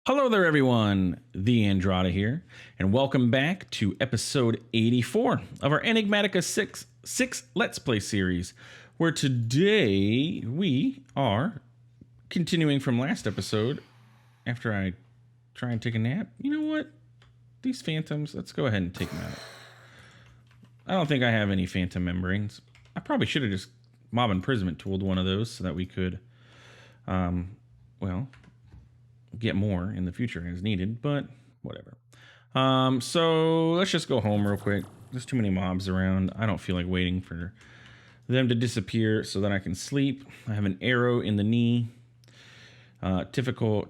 Hello there, everyone. TheAndrata here, and welcome back to episode 84 of our Enigmatica 6 Let's Play series, where today we are continuing from last episode. After I try and take a nap, you know what? These phantoms, let's go ahead and take them out. I don't think I have any phantom membranes. I probably should have just mob imprisonment tooled one of those so that we could, well, get more in the future as needed, but whatever. So let's just go home real quick. There's too many mobs around. I don't feel like waiting for them to disappear so that I can sleep. I have an arrow in the knee. Typical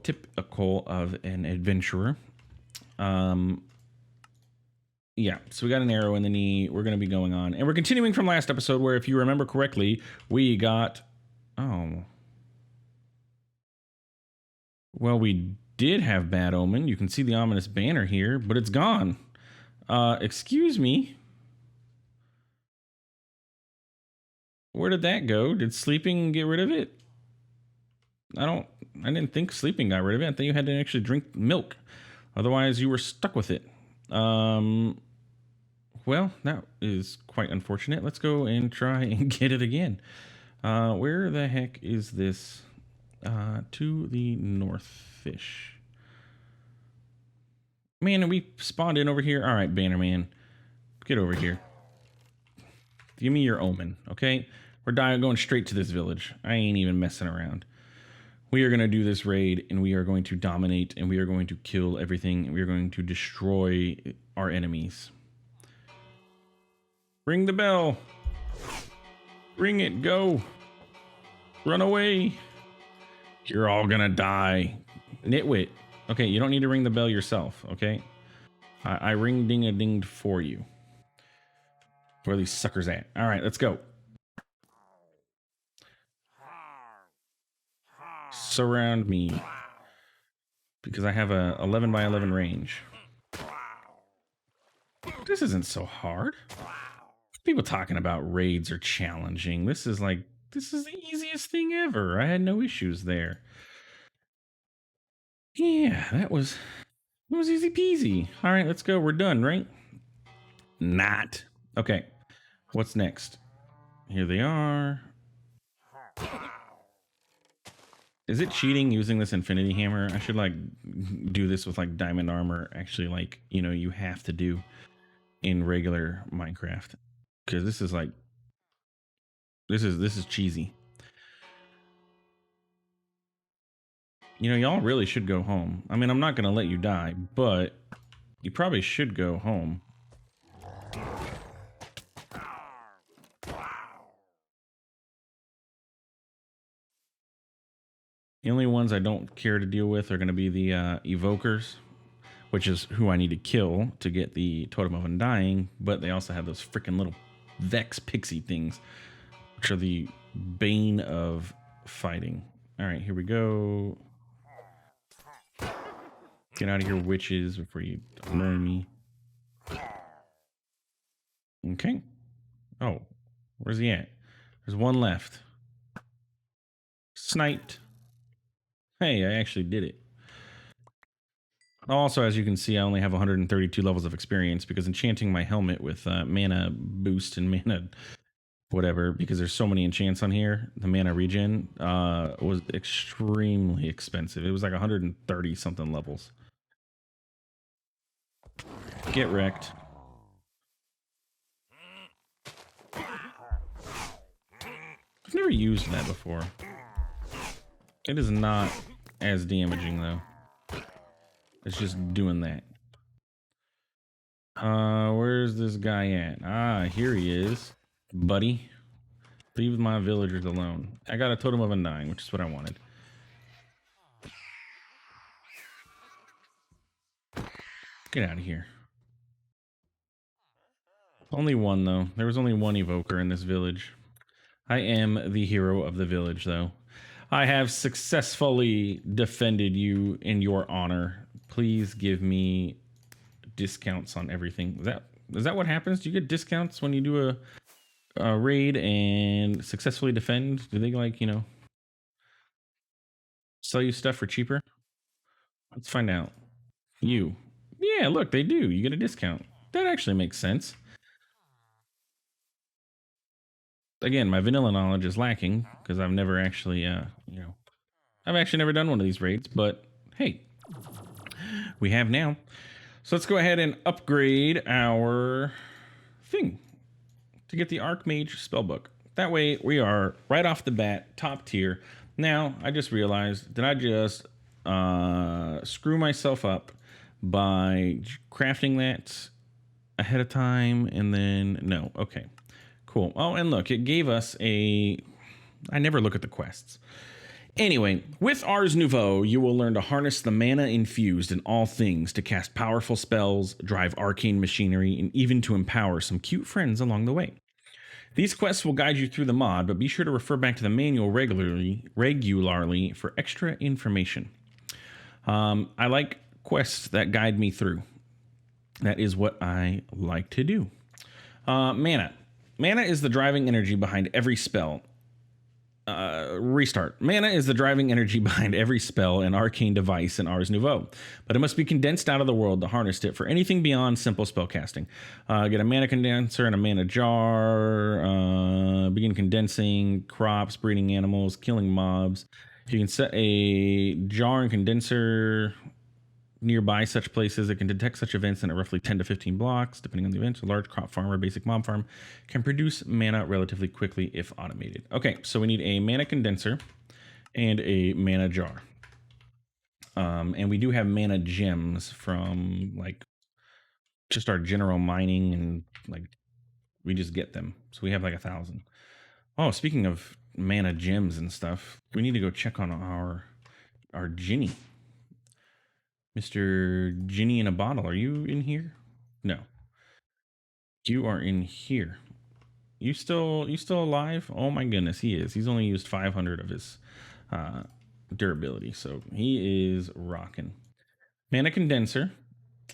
of an adventurer. Yeah, so we got an arrow in the knee. We're going to be going on. And we're continuing from last episode where, if you remember correctly, we got... Oh. Well, we did have Bad Omen. You can see the ominous banner here, but it's gone. Excuse me. Where did that go? Did sleeping get rid of it? I didn't think sleeping got rid of it. I think you had to actually drink milk. Otherwise, you were stuck with it. Well, that is quite unfortunate. Let's go and try and get it again. Where the heck is this? To the north fish. Man, and we spawned in over here. All right, Bannerman, get over here. Give me your omen, okay? We're going straight to this village. I ain't even messing around. We are going to do this raid, and we are going to dominate, and we are going to kill everything, and we are going to destroy our enemies. Ring the bell. Ring it, go. Run away. You're all gonna die. Nitwit. Okay, you don't need to ring the bell yourself, okay? I ring ding a dinged for you. Where are these suckers at? All right, let's go. Surround me. Because I have a 11 by 11 range. This isn't so hard. People talking about raids are challenging. This is the easiest thing ever. I had no issues there. Yeah, that was easy peasy. All right, let's go. We're done, right? Not. Okay. What's next? Here they are. Is it cheating using this infinity hammer? I should do this with diamond armor. Actually, you have to do in regular Minecraft, because this is this is cheesy. Y'all really should go home. I mean, I'm not gonna let you die, but you probably should go home. The only ones I don't care to deal with are going to be the evokers, which is who I need to kill to get the Totem of Undying, but they also have those freaking little Vex pixie things, which are the bane of fighting. All right, here we go. Get out of here, witches, before you annoy me. Okay. Oh, where's he at? There's one left. Sniped. Hey, I actually did it. Also, as you can see, I only have 132 levels of experience because enchanting my helmet with mana boost and mana whatever, because there's so many enchants on here, the mana regen was extremely expensive. It was like 130 something levels. Get wrecked. I've never used that before. It is not as damaging though. It's just doing that. Where's this guy at? Ah, here he is. Buddy. Leave my villagers alone. I got a Totem of Undying, which is what I wanted. Get out of here. Only one, though. There was only one evoker in this village. I am the hero of the village, though. I have successfully defended you in your honor. Please give me discounts on everything. Is that what happens? Do you get discounts when you do a raid and successfully defend? Do they sell you stuff for cheaper? Let's find out. You. Yeah, look, they do. You get a discount. That actually makes sense. Again, my vanilla knowledge is lacking because I've never actually, I've actually never done one of these raids, but hey, we have now. So let's go ahead and upgrade our thing to get the Archmage spellbook. That way we are right off the bat, top tier. Now, I just realized, did I just screw myself up by crafting that ahead of time and then, no, okay, cool. Oh, and look, it gave us a, I never look at the quests. Anyway, with Ars Nouveau, you will learn to harness the mana infused in all things to cast powerful spells, drive arcane machinery, and even to empower some cute friends along the way. These quests will guide you through the mod, but be sure to refer back to the manual regularly for extra information. I like quests that guide me through. That is what I like to do. Mana. Mana is the driving energy behind every spell. Restart. Mana is the driving energy behind every spell and arcane device in Ars Nouveau, but it must be condensed out of the world to harness it for anything beyond simple spellcasting. Get a mana condenser and a mana jar. Begin condensing crops, breeding animals, killing mobs. You can set a jar and condenser nearby such places. It can detect such events in roughly 10 to 15 blocks, depending on the event. A large crop farm or basic mob farm can produce mana relatively quickly if automated. Okay, so we need a mana condenser and a mana jar. And we do have mana gems from like just our general mining and like we just get them. So we have like 1,000. Oh, speaking of mana gems and stuff, we need to go check on our Ginny. Mr. Ginny in a bottle, are you in here? No. You are in here. You still alive? Oh my goodness, he is. He's only used 500 of his durability, so he is rocking. Mana condenser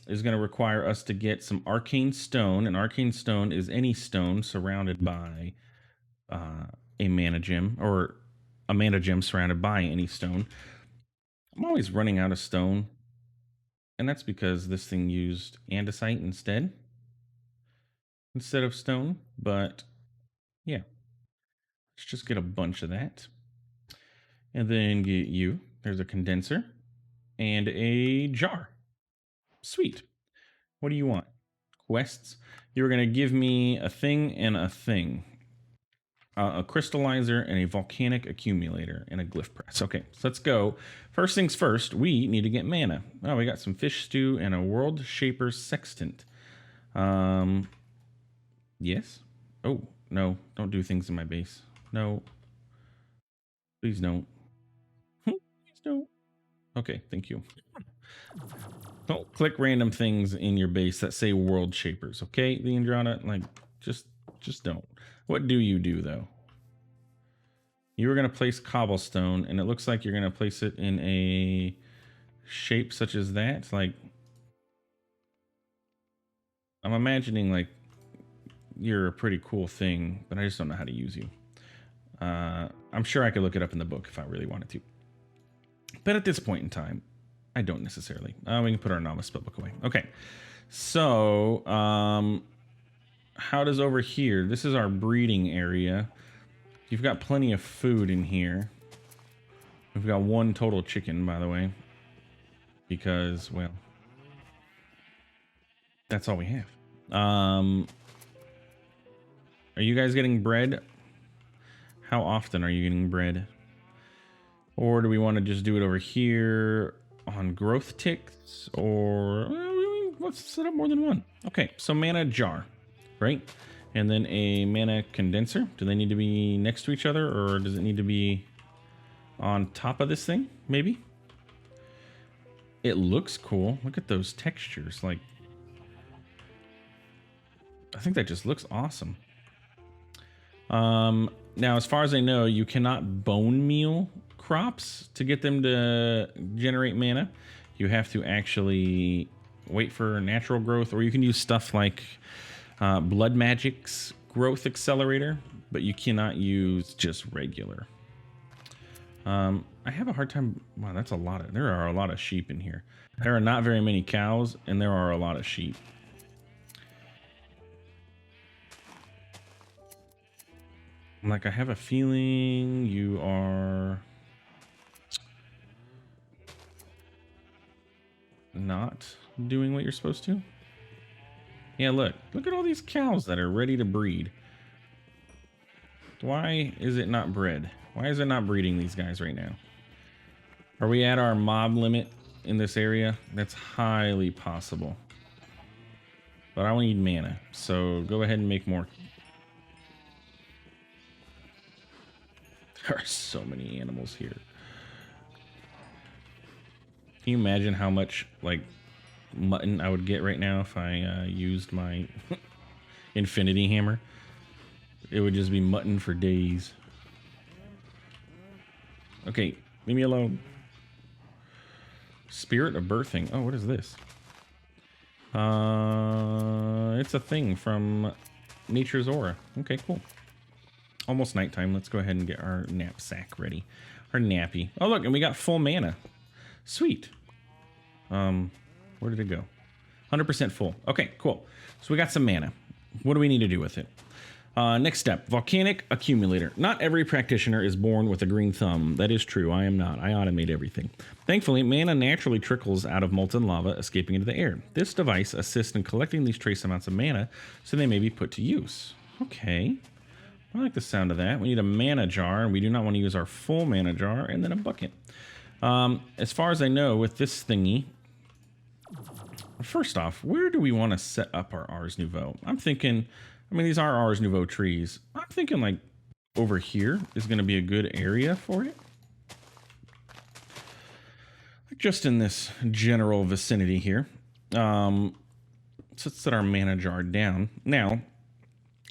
is going to require us to get some arcane stone, and arcane stone is any stone surrounded by a mana gem, or a mana gem surrounded by any stone. I'm always running out of stone, and that's because this thing used andesite instead of stone. But yeah, let's just get a bunch of that, and then get you. There's a condenser and a jar. Sweet. What do you want? Quests. You're going to give me a thing and a thing. A crystallizer and a volcanic accumulator and a glyph press. Okay, so let's go. First things first, we need to get mana. Oh, we got some fish stew and a world shaper sextant. Yes. Oh, no, don't do things in my base. No. Please don't. Please don't. Okay, thank you. Don't click random things in your base that say world shapers, okay? TheAndrata, like, just don't. What do you do, though? You were going to place cobblestone, and it looks like you're going to place it in a shape such as that. Like, I'm imagining, like, you're a pretty cool thing, but I just don't know how to use you. I'm sure I could look it up in the book if I really wanted to. But at this point in time, I don't necessarily. We can put our novice spellbook away. Okay. So, how does over here? This is our breeding area. You've got plenty of food in here. We've got one total chicken, by the way. Because, well, that's all we have. Are you guys getting bread? How often are you getting bread? Or do we want to just do it over here on growth ticks? Or let's set up more than one. Okay, so mana jar, right? And then a mana condenser. Do they need to be next to each other, or does it need to be on top of this thing? Maybe. It looks cool. Look at those textures. Like, I think that just looks awesome. Now, as far as I know, you cannot bone meal crops to get them to generate mana. You have to actually wait for natural growth, or you can use stuff like Blood Magic's growth accelerator, but you cannot use just regular. I have a hard time. Wow, that's a lot of. There are a lot of sheep in here. There are not very many cows, and there are a lot of sheep. Like, I have a feeling you are not doing what you're supposed to. Yeah, look at all these cows that are ready to breed. Why is it not bred? Why is it not breeding these guys right now? Are we at our mob limit in this area? That's highly possible. But I need mana, so go ahead and make more. There are so many animals here. Can you imagine how much, like, mutton I would get right now if I used my infinity hammer? It would just be mutton for days. Okay, leave me alone. Spirit of birthing. Oh, what is this? It's a thing from Nature's Aura. Okay, cool. Almost nighttime. Let's go ahead and get our knapsack ready. Our nappy. Oh, look, and we got full mana. Sweet. Where did it go? 100% full. Okay, cool. So we got some mana. What do we need to do with it? Next step, Volcanic accumulator. Not every practitioner is born with a green thumb. That is true. I am not. I automate everything. Thankfully, mana naturally trickles out of molten lava, escaping into the air. This device assists in collecting these trace amounts of mana so they may be put to use. Okay. I like the sound of that. We need a mana jar, and we do not want to use our full mana jar, and then a bucket. As far as I know, with this thingy, first off, where do we want to set up our Ars Nouveau? I'm thinking, I mean, these are Ars Nouveau trees. I'm thinking like over here is going to be a good area for it. Like just in this general vicinity here. So let's set our mana jar down. Now,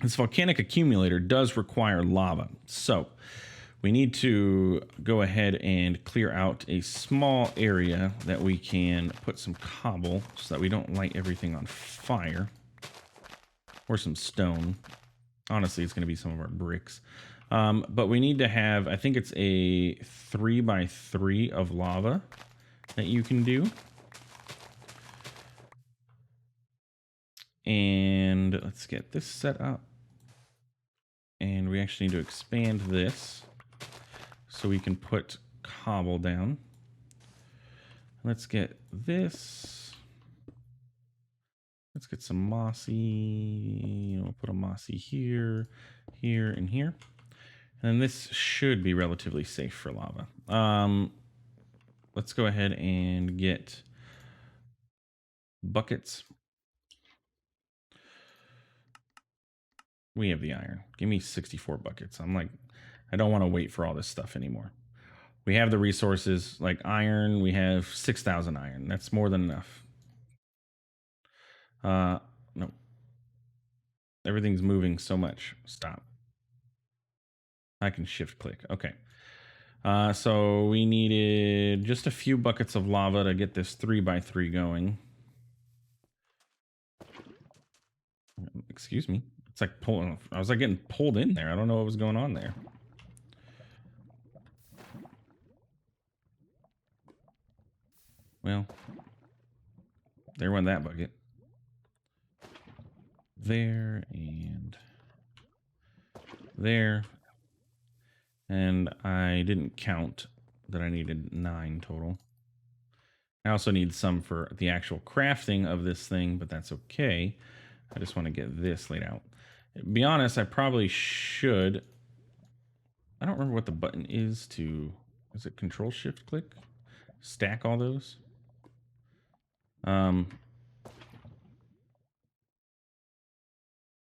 this volcanic accumulator does require lava. So we need to go ahead and clear out a small area that we can put some cobble so that we don't light everything on fire. Or some stone. Honestly, it's going to be some of our bricks. But we need to have, I think it's a 3x3 of lava that you can do. And let's get this set up. And we actually need to expand this so we can put cobble down. Let's get this. Let's get some mossy. We'll put a mossy here, here, and here. And this should be relatively safe for lava. Let's go ahead and get buckets. We have the iron. Give me 64 buckets. I'm like, I don't want to wait for all this stuff anymore. We have the resources, like iron. We have 6,000 iron. That's more than enough. No. Everything's moving so much. Stop. I can shift click. Okay. So we needed just a few buckets of lava to get this 3x3 going. Excuse me. It's like pulling. I was like getting pulled in there. I don't know what was going on there. Well, there went that bucket. There and there. And I didn't count that I needed 9 total. I also need some for the actual crafting of this thing, but that's okay. I just want to get this laid out. To be honest, I probably should. I don't remember what the button is to. Is it Control Shift click? Stack all those.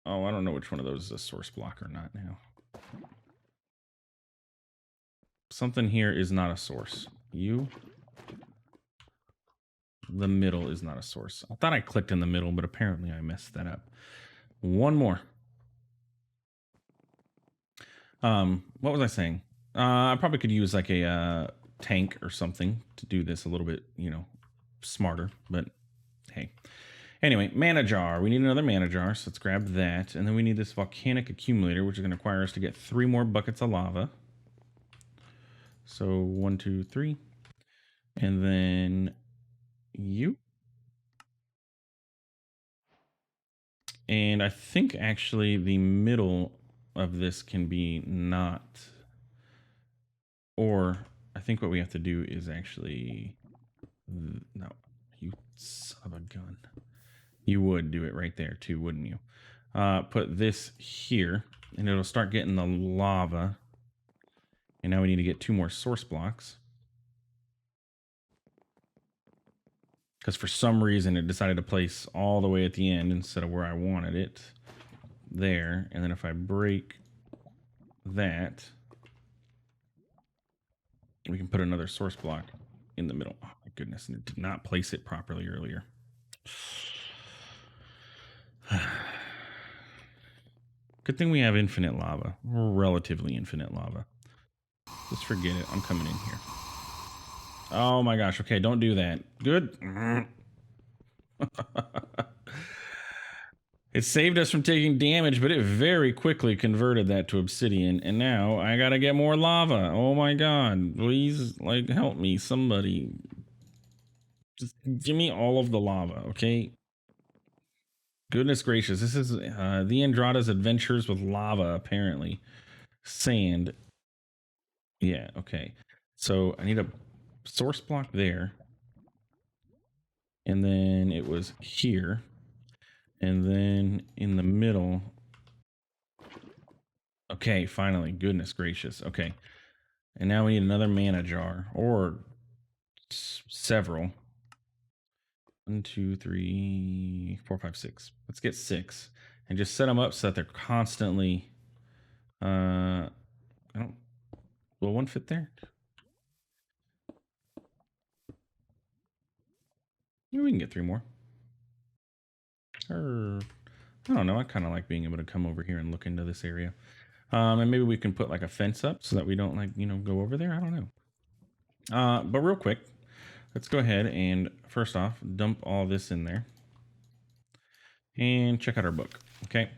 Oh, I don't know which one of those is a source block or not now. Something here is not a source. The middle is not a source. I thought I clicked in the middle, but apparently I messed that up. One more. What was I saying? I probably could use like a tank or something to do this a little bit, you know, smarter, but hey. Anyway, mana jar. We need another mana jar, so let's grab that. And then we need this volcanic accumulator, which is going to require us to get 3 more buckets of lava. So 1, 2, 3. And then you. And I think actually the middle of this can be not. Or I think what we have to do is actually. No, you son of a gun. You would do it right there too, wouldn't you? Put this here, and it'll start getting the lava. And now we need to get 2 more source blocks. Because for some reason it decided to place all the way at the end instead of where I wanted it. There. And then if I break that, we can put another source block in the middle. Oh my goodness, and it did not place it properly earlier. Good thing we have infinite lava. Relatively infinite lava. Just forget it. I'm coming in here. Oh my gosh. Okay, don't do that. Good. It saved us from taking damage, but it very quickly converted that to obsidian. And now I gotta get more lava. Oh my god. Please, like, help me. Somebody. Just give me all of the lava, okay? Goodness gracious. This is TheAndrata's Adventures with Lava, apparently. Sand. Yeah, okay. So I need a source block there. And then it was here. And then in the middle. Okay, finally. Goodness gracious. Okay. And now we need another mana jar. Or several. 1, 2, 3, 4, 5, 6. Let's get 6. And just set them up so that they're constantly... I don't... Will one fit there? Maybe we can get 3 more. Or... I don't know. I kind of like being able to come over here and look into this area. And maybe we can put like a fence up so that we don't, like, you know, go over there. I don't know. But real quick, let's go ahead and first off, dump all this in there. And check out our book. Okay.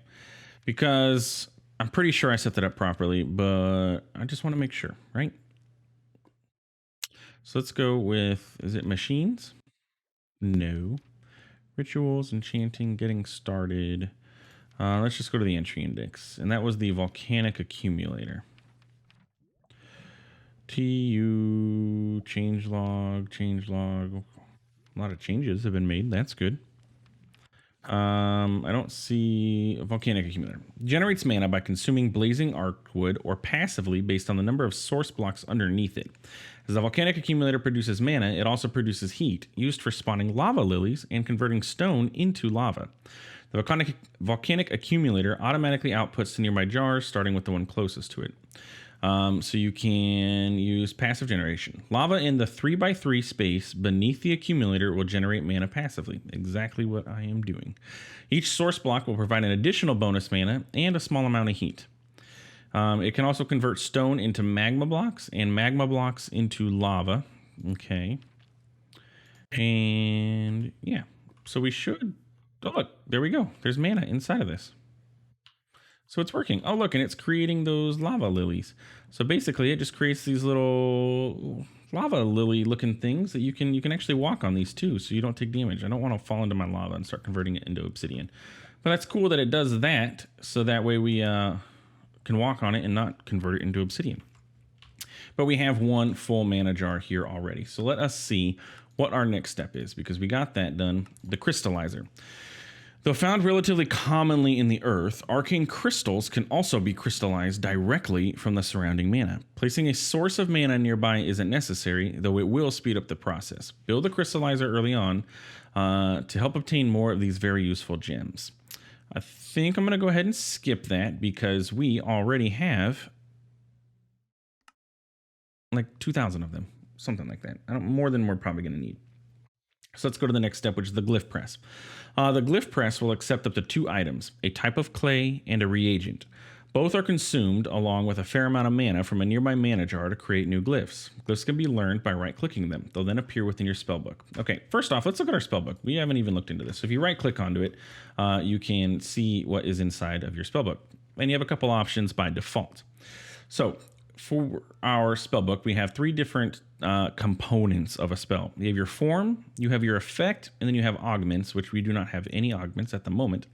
Because I'm pretty sure I set that up properly, but I just want to make sure, right? So let's go with, is it machines? No. Rituals, enchanting, getting started. Let's just go to the entry index. And that was the volcanic accumulator. TU, changelog. A lot of changes have been made. That's good. I don't see a volcanic accumulator. Generates mana by consuming blazing arc wood or passively based on the number of source blocks underneath it. As the volcanic accumulator produces mana, it also produces heat, used for spawning lava lilies and converting stone into lava. The volcanic accumulator automatically outputs to nearby jars, starting with the one closest to it. So you can use passive generation. Lava in the 3x3 space beneath the accumulator will generate mana passively. Exactly what I am doing. Each source block will provide an additional bonus mana and a small amount of heat. It can also convert stone into magma blocks and magma blocks into lava. Okay. And yeah, so we should... Oh, look, there we go. There's mana inside of this. So it's working. Oh, look, and it's creating those lava lilies. So basically, it just creates these little lava lily looking things that you can actually walk on these too, so you don't take damage. I don't want to fall into my lava and start converting it into obsidian. But that's cool that it does that, so that way we can walk on it and not convert it into obsidian. But we have one full mana jar here already. So let us see what our next step is, because we got that done. The crystallizer. Though found relatively commonly in the earth, arcane crystals can also be crystallized directly from the surrounding mana. Placing a source of mana nearby isn't necessary, though it will speed up the process. Build a crystallizer early on to help obtain more of these very useful gems. I think I'm going to go ahead and skip that because we already have like 2,000 of them, something like that. More than we're probably going to need. So let's go to the next step, which is the Glyph press. The Glyph press will accept up to 2 items, a type of clay and a reagent. Both are consumed along with a fair amount of mana from a nearby mana jar to create new glyphs. Glyphs can be learned by right-clicking them. They'll then appear within your spellbook. Okay, first off, let's look at our spellbook. We haven't even looked into this. So if you right-click onto it, you can see what is inside of your spellbook. And you have a couple options by default. So for our spell book, we have 3 different components of a spell. You have your form, you have your effect, and then you have augments, which we do not have any augments at the moment.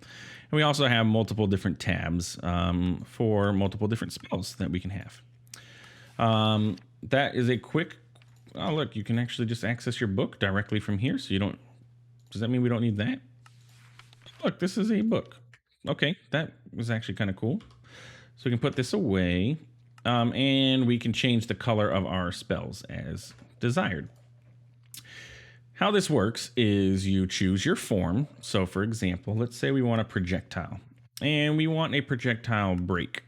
And we also have multiple different tabs for multiple different spells that we can have. That is a quick... Oh, look, you can actually just access your book directly from here, so you don't... Does that mean we don't need that? Look, this is a book. Okay, that was actually kind of cool. So we can put this away, and we can change the color of our spells as desired. How this works is you choose your form. So for example, let's say we want a projectile, and we want a projectile break.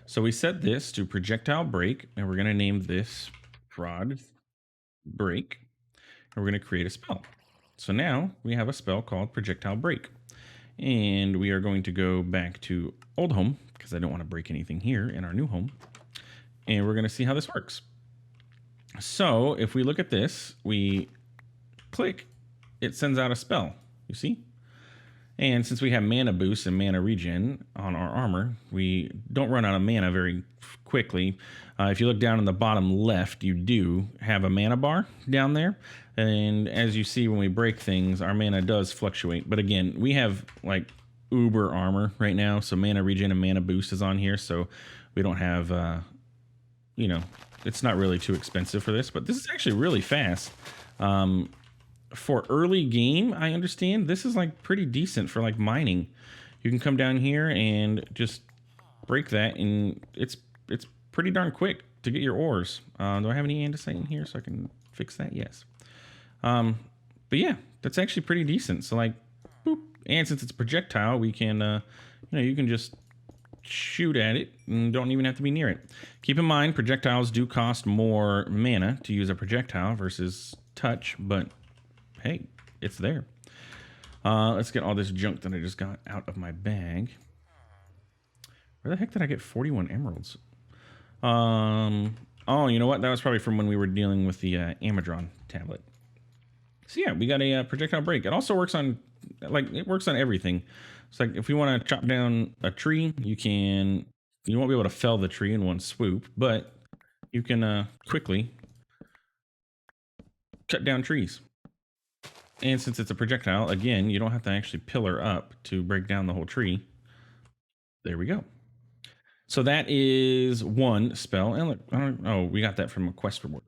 So we set this to projectile break, and we're going to name this prod break, and we're going to create a spell. So now we have a spell called projectile break, and we are going to go back to old home because I don't want to break anything here in our new home, and we're going to see how this works. So if we look at this, we click, it sends out a spell, you see? And since we have mana boost and mana regen on our armor, we don't run out of mana very quickly. If you look down in the bottom left, you do have a mana bar down there. And as you see, when we break things, our mana does fluctuate. But again, we have like uber armor right now. So mana regen and mana boost is on here. So we don't have, you know, it's not really too expensive for this. But this is actually really fast. For early game, I understand this is like pretty decent for like mining. You can come down here and just break that, and it's pretty darn quick to get your ores. Do I have any andesite in here so I can fix that? Yes. But yeah, that's actually pretty decent. So like, boop. And since it's a projectile, we can, you know, you can just shoot at it and don't even have to be near it. Keep in mind, projectiles do cost more mana to use a projectile versus touch, but hey, it's there. Let's get all this junk that I just got out of my bag. Where the heck did I get 41 emeralds? Oh, you know what? That was probably from when we were dealing with the Amadron tablet. So yeah, we got a projectile break. It also works on, like, it works on everything. It's like if we want to chop down a tree, you won't be able to fell the tree in one swoop, but you can quickly cut down trees. And since it's a projectile, again, you don't have to actually pillar up to break down the whole tree. There we go. So that is one spell. And look, oh, we got that from a quest reward.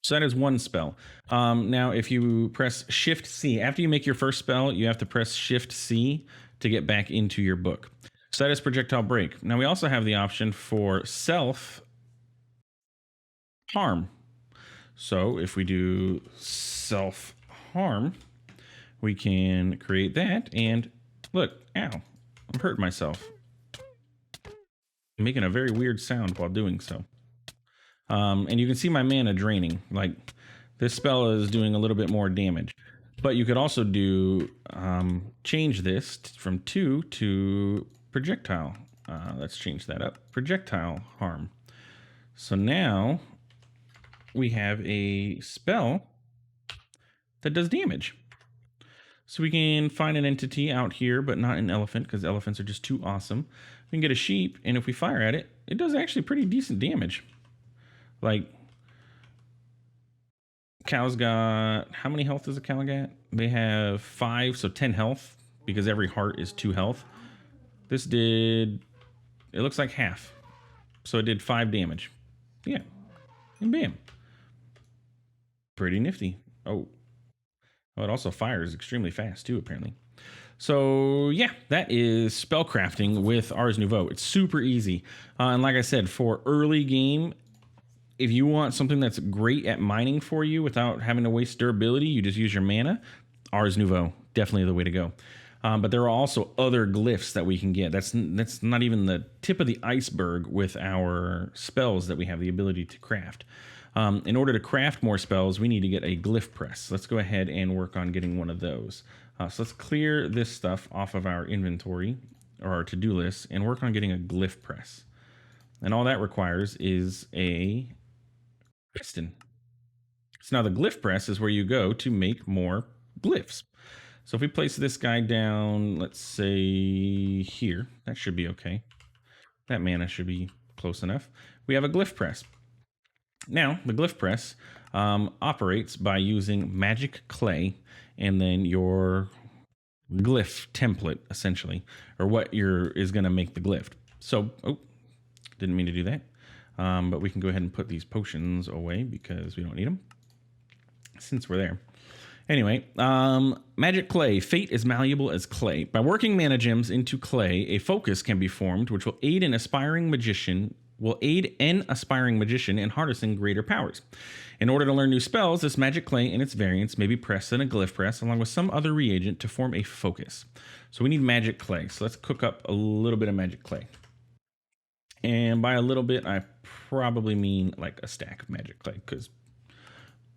So that is one spell. Now, if you press Shift C, after you make your first spell, you have to press Shift C to get back into your book. So that is projectile break. Now, we also have the option for self harm. So if we do self harm, we can create that, and look, ow, I'm hurting myself. I'm making a very weird sound while doing so. And you can see my mana draining. Like, this spell is doing a little bit more damage. But you could also do, change this from 2 to projectile. Let's change that up. Projectile harm. So now we have a spell that does damage. So we can find an entity out here, but not an elephant, because elephants are just too awesome. We can get a sheep, and if we fire at it, it does actually pretty decent damage. Like, cows got, how many health does a cow get? They have 5, so 10 health, because every heart is 2 health. This did, it looks like half. So it did 5 damage. Yeah, and bam. Pretty nifty. Oh, it also fires extremely fast too, apparently. So yeah, that is spellcrafting with Ars Nouveau. It's super easy. And like I said, for early game, if you want something that's great at mining for you without having to waste durability, you just use your mana. Ars Nouveau, definitely the way to go. But there are also other glyphs that we can get. That's not even the tip of the iceberg with our spells that we have the ability to craft. In order to craft more spells, we need to get a glyph press. Let's go ahead and work on getting one of those. So let's clear this stuff off of our inventory or our to-do list and work on getting a glyph press. And all that requires is a piston. So now the glyph press is where you go to make more glyphs. So if we place this guy down, let's say here, that should be okay. That mana should be close enough. We have a glyph press. Now, the glyph press operates by using magic clay and then your glyph template, essentially, or what is going to make the glyph. So, didn't mean to do that. But we can go ahead and put these potions away because we don't need them since we're there. Anyway, magic clay. Fate is malleable as clay. By working mana gems into clay, a focus can be formed, which will aid an aspiring magician in harnessing greater powers. In order to learn new spells, this magic clay and its variants may be pressed in a glyph press along with some other reagent to form a focus. So we need magic clay. So let's cook up a little bit of magic clay. And by a little bit, I probably mean like a stack of magic clay, because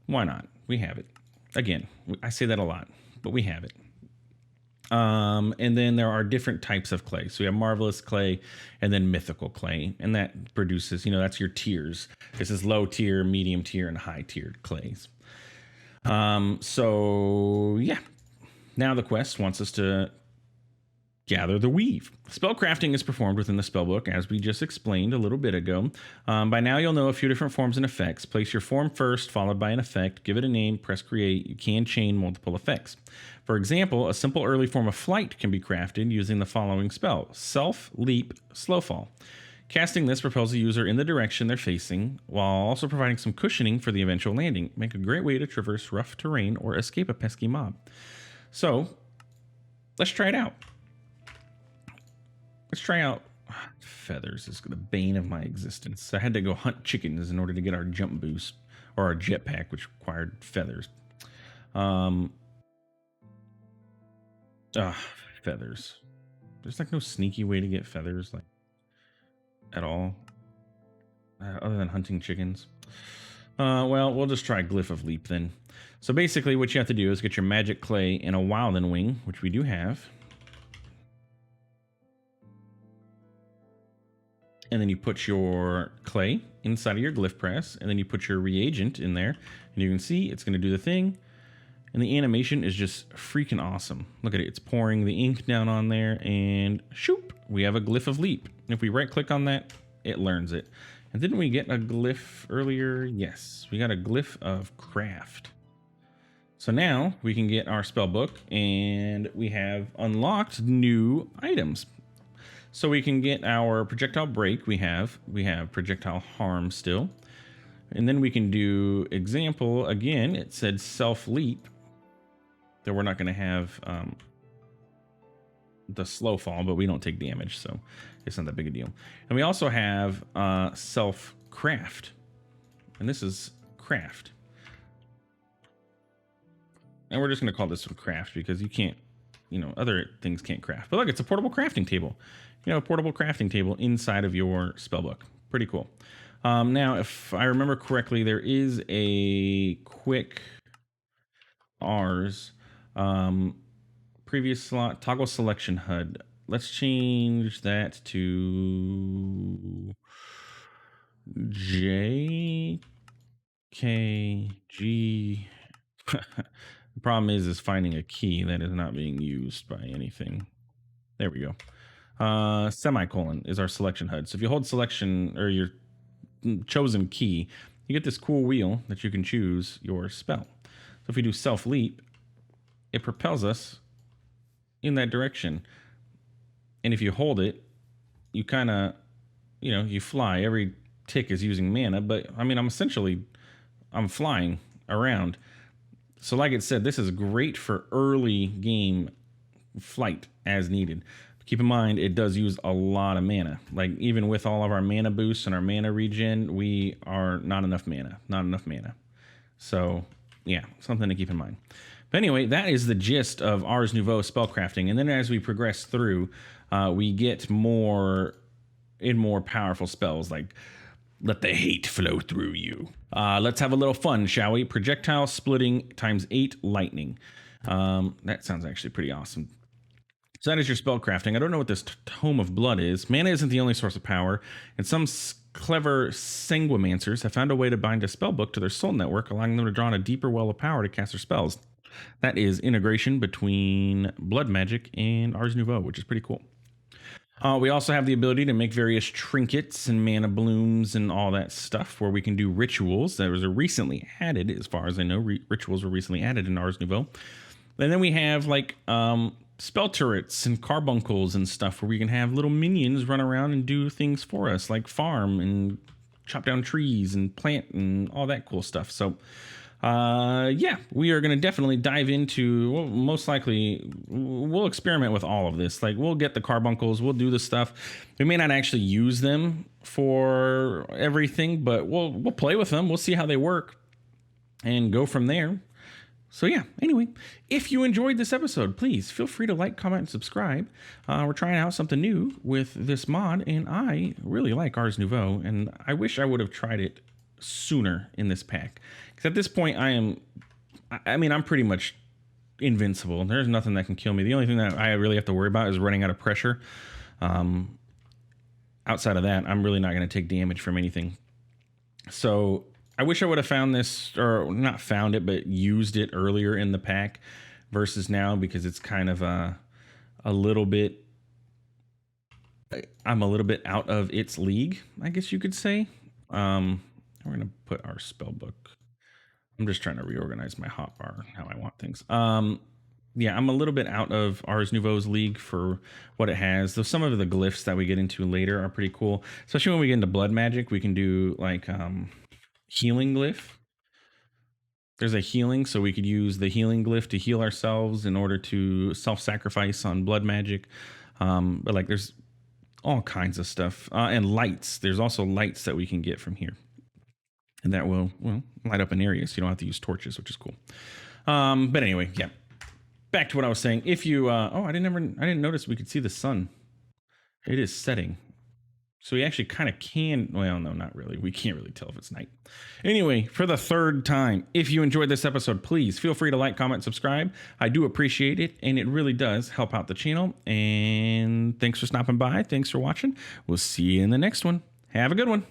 why not? We have it. Again, I say that a lot, but we have it. And then there are different types of clay. So we have marvelous clay and then mythical clay. And that produces, that's your tiers. This is low tier, medium tier, and high tiered clays. So yeah. Now the quest wants us to gather the weave. Spellcrafting is performed within the spellbook, as we just explained a little bit ago. By now you'll know a few different forms and effects. Place your form first, followed by an effect. Give it a name, press create. You can chain multiple effects. For example, a simple early form of flight can be crafted using the following spell: Self, Leap, Slow Fall. Casting this propels the user in the direction they're facing, while also providing some cushioning for the eventual landing. Make a great way to traverse rough terrain or escape a pesky mob. So, let's try it out. Let's try out feathers. Is the bane of my existence. I had to go hunt chickens in order to get our jump boost, or our jetpack, which required feathers. Feathers. There's like no sneaky way to get feathers, like at all, other than hunting chickens. Well, we'll just try Glyph of Leap then. So basically, what you have to do is get your magic clay and a Wilding Wing, which we do have. And then you put your clay inside of your glyph press, and then you put your reagent in there, and you can see it's going to do the thing. And the animation is just freaking awesome. Look at it. It's pouring the ink down on there, and shoop, we have a Glyph of Leap. If we right click on that, it learns it. And didn't we get a glyph earlier? Yes, we got a Glyph of Craft. So now we can get our spell book, and we have unlocked new items. So we can get our projectile break. We have projectile harm still. And then we can do example. Again, it said self leap. That we're not going to have the slow fall, but we don't take damage, so it's not that big a deal. And we also have self craft. And this is craft. And we're just going to call this one craft because you can't, other things can't craft. But look, it's a portable crafting table. A portable crafting table inside of your spellbook. Pretty cool. Now, if I remember correctly, there is a quick Ars previous slot toggle selection HUD. Let's change that to JKG. The problem is finding a key that is not being used by anything. There we go. Semicolon is our selection HUD. So if you hold selection or your chosen key, you get this cool wheel that you can choose your spell. So if we do self leap, it propels us in that direction. And if you hold it, you kind of, you fly. Every tick is using mana, but I mean, I'm flying around. So like it said, this is great for early game flight as needed. Keep in mind, it does use a lot of mana. Like, even with all of our mana boosts and our mana regen, we are not enough mana. So, yeah, something to keep in mind. But anyway, that is the gist of Ars Nouveau spellcrafting. And then as we progress through, we get more powerful spells, like let the hate flow through you. Let's have a little fun, shall we? Projectile splitting times 8 lightning. That sounds actually pretty awesome. So that is your spell crafting. I don't know what this Tome of Blood is. Mana isn't the only source of power, and some clever sanguimancers have found a way to bind a spell book to their soul network, allowing them to draw on a deeper well of power to cast their spells. That is integration between blood magic and Ars Nouveau, which is pretty cool. We also have the ability to make various trinkets and mana blooms and all that stuff where we can do rituals that was recently added. As far as I know, rituals were recently added in Ars Nouveau. And then we have like spell turrets and carbuncles and stuff where we can have little minions run around and do things for us, like farm and chop down trees and plant and all that cool stuff. So yeah, we are going to definitely dive into, well, most likely we'll experiment with all of this. Like we'll get the carbuncles, we'll do the stuff. We may not actually use them for everything, but we'll play with them. We'll see how they work and go from there. So yeah, anyway, if you enjoyed this episode, please feel free to like, comment, and subscribe. We're trying out something new with this mod, and I really like Ars Nouveau, and I wish I would have tried it sooner in this pack. Because at this point, I'm pretty much invincible. There's nothing that can kill me. The only thing that I really have to worry about is running out of pressure. Outside of that, I'm really not going to take damage from anything. So I wish I would have found this, or not found it, but used it earlier in the pack versus now, because it's kind of a little bit, I'm a little bit out of its league, I guess you could say. We're going to put our spell book. I'm just trying to reorganize my hotbar, how I want things. Yeah, I'm a little bit out of Ars Nouveau's league for what it has. Though some of the glyphs that we get into later are pretty cool, especially when we get into blood magic. We can do like healing glyph. There's a healing, so we could use the healing glyph to heal ourselves in order to self-sacrifice on blood magic. But like there's all kinds of stuff. And lights. There's also lights that we can get from here. And that will, well, light up an area, so you don't have to use torches, which is cool. But anyway, yeah. Back to what I was saying. If you, I didn't notice we could see the sun. It is setting. So we actually kind of can, well, no, not really. We can't really tell if it's night. Anyway, for the third time, if you enjoyed this episode, please feel free to like, comment, subscribe. I do appreciate it, and it really does help out the channel. And thanks for stopping by. Thanks for watching. We'll see you in the next one. Have a good one.